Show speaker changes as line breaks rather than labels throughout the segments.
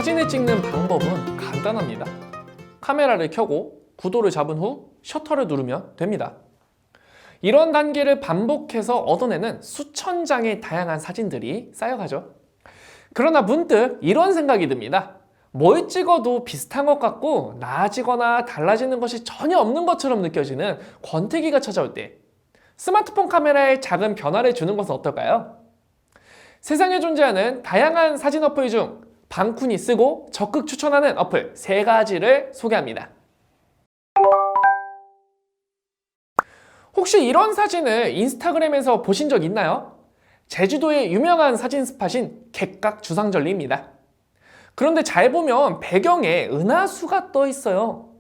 사진을 찍는 방법은 간단합니다. 카메라를 켜고 구도를 잡은 후 셔터를 누르면 됩니다. 이런 단계를 반복해서 얻어내는 수천 장의 다양한 사진들이 쌓여가죠. 그러나 문득 이런 생각이 듭니다. 뭘 찍어도 비슷한 것 같고 나아지거나 달라지는 것이 전혀 없는 것처럼 느껴지는 권태기가 찾아올 때 스마트폰 카메라에 작은 변화를 주는 것은 어떨까요? 세상에 존재하는 다양한 사진 어플 중 방쿤이 쓰고 적극 추천하는 어플 3가지를 소개합니다. 혹시 이런 사진을 인스타그램에서 보신 적 있나요? 제주도의 유명한 사진 스팟인 객각주상절리입니다. 그런데 잘 보면 배경에 은하수가 떠 있어요.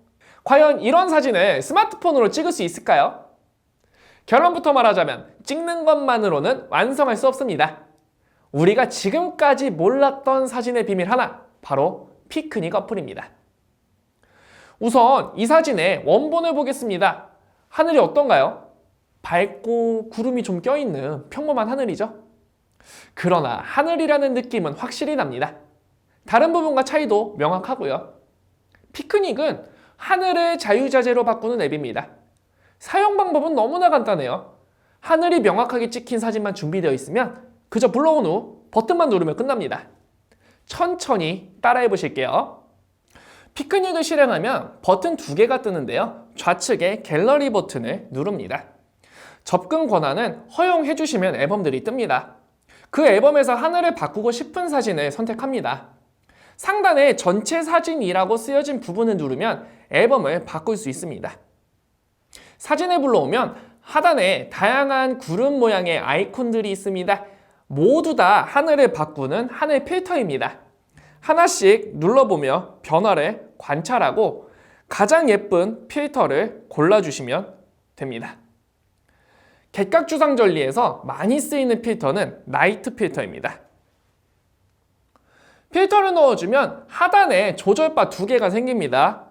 과연 이런 사진을 스마트폰으로 찍을 수 있을까요? 결론부터 말하자면 찍는 것만으로는 완성할 수 없습니다. 우리가 지금까지 몰랐던 사진의 비밀 하나, 바로 피크닉 어플입니다. 우선 이 사진의 원본을 보겠습니다. 하늘이 어떤가요? 밝고 구름이 좀 껴있는 평범한 하늘이죠? 그러나 하늘이라는 느낌은 확실히 납니다. 다른 부분과 차이도 명확하고요. 피크닉은 하늘을 자유자재로 바꾸는 앱입니다. 사용 방법은 너무나 간단해요. 하늘이 명확하게 찍힌 사진만 준비되어 있으면 그저 불러온 후 버튼만 누르면 끝납니다. 천천히 따라해 보실게요. 피크닉을 실행하면 버튼 2개가 뜨는데요. 좌측에 갤러리 버튼을 누릅니다. 접근 권한은 허용해 주시면 앨범들이 뜹니다. 그 앨범에서 하늘을 바꾸고 싶은 사진을 선택합니다. 상단에 전체 사진이라고 쓰여진 부분을 누르면 앨범을 바꿀 수 있습니다. 사진을 불러오면 하단에 다양한 구름 모양의 아이콘들이 있습니다. 모두 다 하늘을 바꾸는 하늘 필터입니다. 하나씩 눌러보며 변화를 관찰하고 가장 예쁜 필터를 골라주시면 됩니다. 객각주상절리에서 많이 쓰이는 필터는 나이트 필터입니다. 필터를 넣어주면 하단에 조절바 2개가 생깁니다.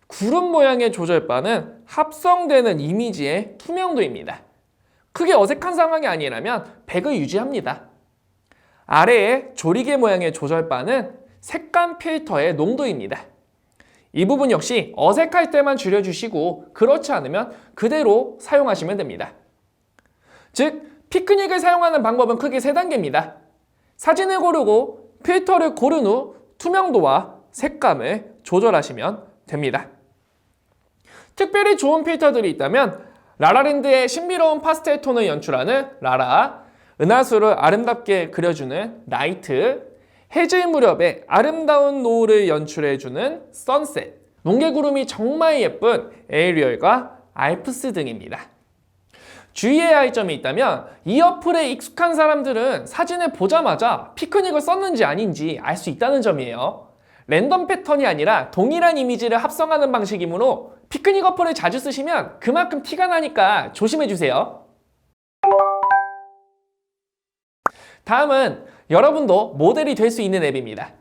구름 모양의 조절바는 합성되는 이미지의 투명도입니다. 크게 어색한 상황이 아니라면 100을 유지합니다. 아래에 조리개 모양의 조절바는 색감 필터의 농도입니다. 이 부분 역시 어색할 때만 줄여주시고 그렇지 않으면 그대로 사용하시면 됩니다. 즉, 피크닉을 사용하는 방법은 크게 3단계입니다. 사진을 고르고 필터를 고른 후 투명도와 색감을 조절하시면 됩니다. 특별히 좋은 필터들이 있다면 라라랜드의 신비로운 파스텔 톤을 연출하는 라라, 은하수를 아름답게 그려주는 라이트, 해질 무렵에 아름다운 노을을 연출해주는 선셋, 농개구름이 정말 예쁜 에이리얼과 알프스 등입니다. 주의해야 할 점이 있다면 이 어플에 익숙한 사람들은 사진을 보자마자 피크닉을 썼는지 아닌지 알 수 있다는 점이에요. 랜덤 패턴이 아니라 동일한 이미지를 합성하는 방식이므로 피크닉 어플을 자주 쓰시면 그만큼 티가 나니까 조심해주세요. 다음은 여러분도 모델이 될 수 있는 앱입니다.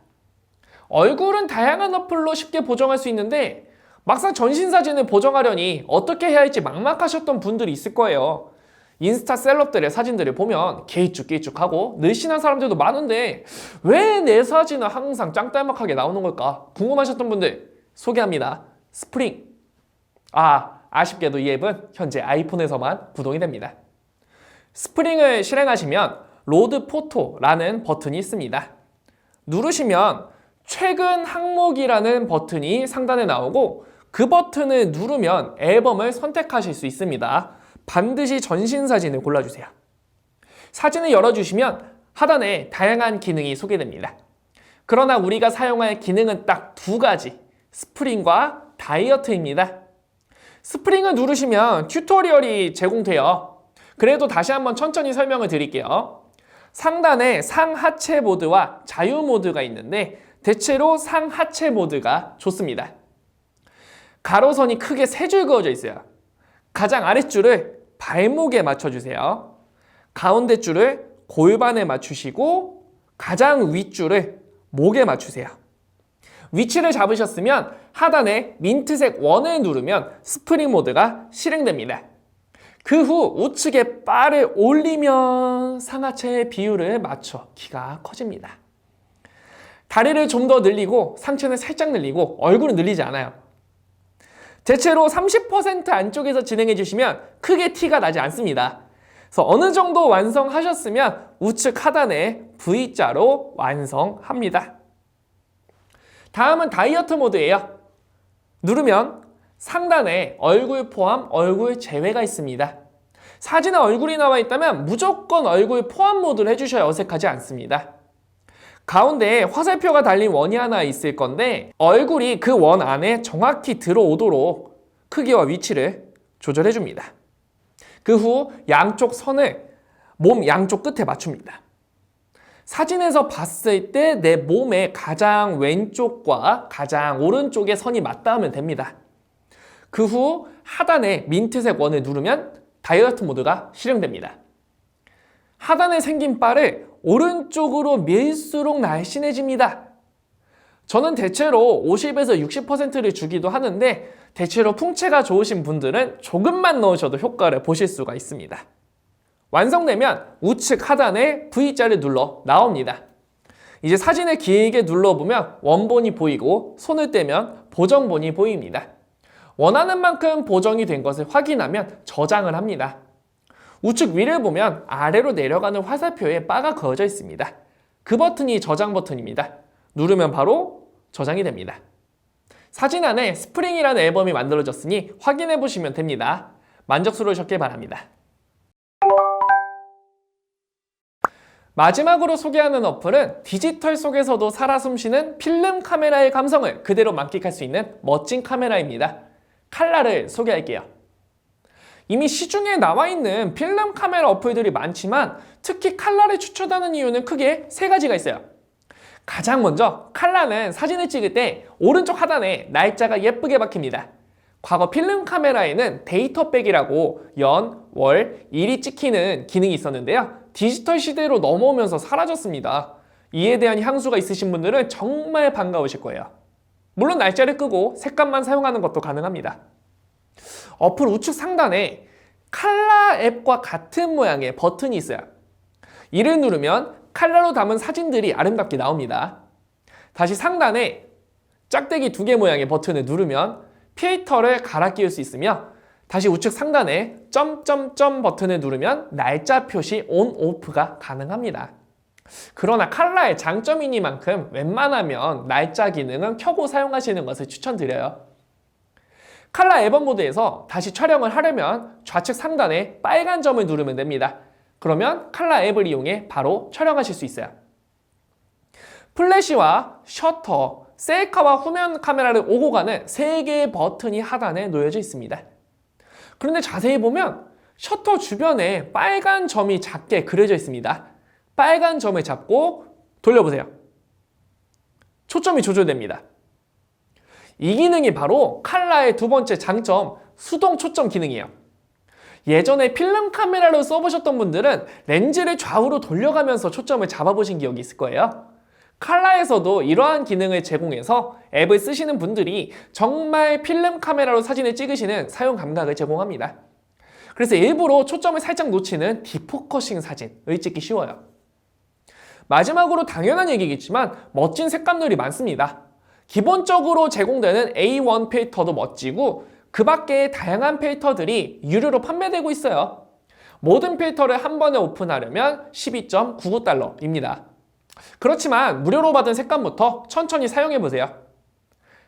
얼굴은 다양한 어플로 쉽게 보정할 수 있는데 막상 전신사진을 보정하려니 어떻게 해야 할지 막막하셨던 분들이 있을 거예요. 인스타 셀럽들의 사진들을 보면 길쭉길쭉하고 늘씬한 사람들도 많은데 왜 내 사진은 항상 짱딸막하게 나오는 걸까 궁금하셨던 분들 소개합니다. 스프링. 아쉽게도 이 앱은 현재 아이폰에서만 구동이 됩니다. 스프링을 실행하시면 로드 포토라는 버튼이 있습니다. 누르시면 최근 항목이라는 버튼이 상단에 나오고 그 버튼을 누르면 앨범을 선택하실 수 있습니다. 반드시 전신사진을 골라주세요. 사진을 열어주시면 하단에 다양한 기능이 소개됩니다. 그러나 우리가 사용할 기능은 딱 2가지, 스프링과 다이어트입니다. 스프링을 누르시면 튜토리얼이 제공돼요. 그래도 다시 한번 천천히 설명을 드릴게요. 상단에 상하체 모드와 자유 모드가 있는데 대체로 상하체 모드가 좋습니다. 가로선이 크게 3줄 그어져 있어요. 가장 아랫줄을 발목에 맞춰주세요. 가운데 줄을 골반에 맞추시고 가장 윗줄을 목에 맞추세요. 위치를 잡으셨으면 하단에 민트색 원을 누르면 스프링 모드가 실행됩니다. 그 후 우측에 바를 올리면 상하체의 비율을 맞춰 키가 커집니다. 다리를 좀 더 늘리고 상체는 살짝 늘리고 얼굴은 늘리지 않아요. 대체로 30% 안쪽에서 진행해 주시면 크게 티가 나지 않습니다. 그래서 어느 정도 완성하셨으면 우측 하단에 V자로 완성합니다. 다음은 다이어트 모드예요. 누르면 상단에 얼굴 포함, 얼굴 제외가 있습니다. 사진에 얼굴이 나와 있다면 무조건 얼굴 포함 모드를 해주셔야 어색하지 않습니다. 가운데에 화살표가 달린 원이 하나 있을 건데 얼굴이 그 원 안에 정확히 들어오도록 크기와 위치를 조절해 줍니다. 그 후 양쪽 선을 몸 양쪽 끝에 맞춥니다. 사진에서 봤을 때 내 몸의 가장 왼쪽과 가장 오른쪽의 선이 맞닿으면 됩니다. 그 후 하단에 민트색 원을 누르면 다이어트 모드가 실행됩니다. 하단에 생긴 바를 오른쪽으로 밀수록 날씬해집니다. 저는 대체로 50에서 60%를 주기도 하는데 대체로 풍채가 좋으신 분들은 조금만 넣으셔도 효과를 보실 수가 있습니다. 완성되면 우측 하단에 V자를 눌러 나옵니다. 이제 사진을 길게 눌러보면 원본이 보이고 손을 떼면 보정본이 보입니다. 원하는 만큼 보정이 된 것을 확인하면 저장을 합니다. 우측 위를 보면 아래로 내려가는 화살표에 바가 그어져 있습니다. 그 버튼이 저장 버튼입니다. 누르면 바로 저장이 됩니다. 사진 안에 스프링이라는 앨범이 만들어졌으니 확인해 보시면 됩니다. 만족스러우셨길 바랍니다. 마지막으로 소개하는 어플은 디지털 속에서도 살아 숨쉬는 필름 카메라의 감성을 그대로 만끽할 수 있는 멋진 카메라입니다. 칼라를 소개할게요. 이미 시중에 나와 있는 필름 카메라 어플들이 많지만 특히 칼라를 추천하는 이유는 크게 세 가지가 있어요. 가장 먼저 칼라는 사진을 찍을 때 오른쪽 하단에 날짜가 예쁘게 박힙니다. 과거 필름 카메라에는 데이터백이라고 연, 월, 일이 찍히는 기능이 있었는데요. 디지털 시대로 넘어오면서 사라졌습니다. 이에 대한 향수가 있으신 분들은 정말 반가우실 거예요. 물론 날짜를 끄고 색감만 사용하는 것도 가능합니다. 어플 우측 상단에 칼라 앱과 같은 모양의 버튼이 있어요. 이를 누르면 칼라로 담은 사진들이 아름답게 나옵니다. 다시 상단에 짝대기 2개 모양의 버튼을 누르면 필터를 갈아 끼울 수 있으며 다시 우측 상단에 점점점 버튼을 누르면 날짜 표시 온, 오프가 가능합니다. 그러나 칼라의 장점이니만큼 웬만하면 날짜 기능은 켜고 사용하시는 것을 추천드려요. 칼라 앨범 모드에서 다시 촬영을 하려면 좌측 상단에 빨간 점을 누르면 됩니다. 그러면 칼라 앱을 이용해 바로 촬영하실 수 있어요. 플래시와 셔터, 셀카와 후면 카메라를 오고 가는 3개의 버튼이 하단에 놓여져 있습니다. 그런데 자세히 보면 셔터 주변에 빨간 점이 작게 그려져 있습니다. 빨간 점을 잡고 돌려보세요. 초점이 조절됩니다. 이 기능이 바로 칼라의 두 번째 장점, 수동 초점 기능이에요. 예전에 필름 카메라로 써보셨던 분들은 렌즈를 좌우로 돌려가면서 초점을 잡아보신 기억이 있을 거예요. 칼라에서도 이러한 기능을 제공해서 앱을 쓰시는 분들이 정말 필름 카메라로 사진을 찍으시는 사용 감각을 제공합니다. 그래서 일부러 초점을 살짝 놓치는 디포커싱 사진을 찍기 쉬워요. 마지막으로 당연한 얘기겠지만 멋진 색감들이 많습니다. 기본적으로 제공되는 A1 필터도 멋지고 그 밖에 다양한 필터들이 유료로 판매되고 있어요. 모든 필터를 한 번에 오픈하려면 12.99달러입니다. 그렇지만 무료로 받은 색감부터 천천히 사용해보세요.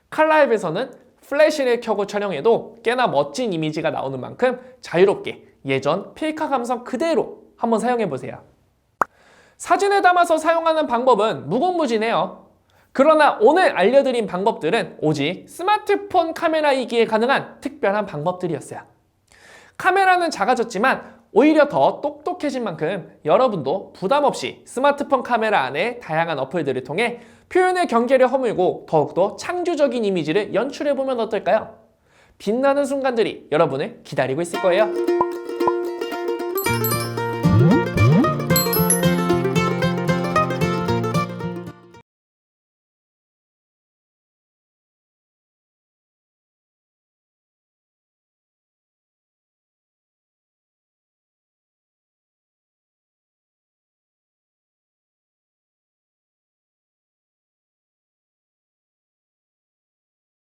칼라 앱에서는 플래시를 켜고 촬영해도 꽤나 멋진 이미지가 나오는 만큼 자유롭게 예전 필카 감성 그대로 한번 사용해보세요. 사진을 담아서 사용하는 방법은 무궁무진해요. 그러나 오늘 알려드린 방법들은 오직 스마트폰 카메라이기에 가능한 특별한 방법들이었어요. 카메라는 작아졌지만 오히려 더 똑똑해진 만큼 여러분도 부담 없이 스마트폰 카메라 안에 다양한 어플들을 통해 표현의 경계를 허물고 더욱더 창조적인 이미지를 연출해보면 어떨까요? 빛나는 순간들이 여러분을 기다리고 있을 거예요.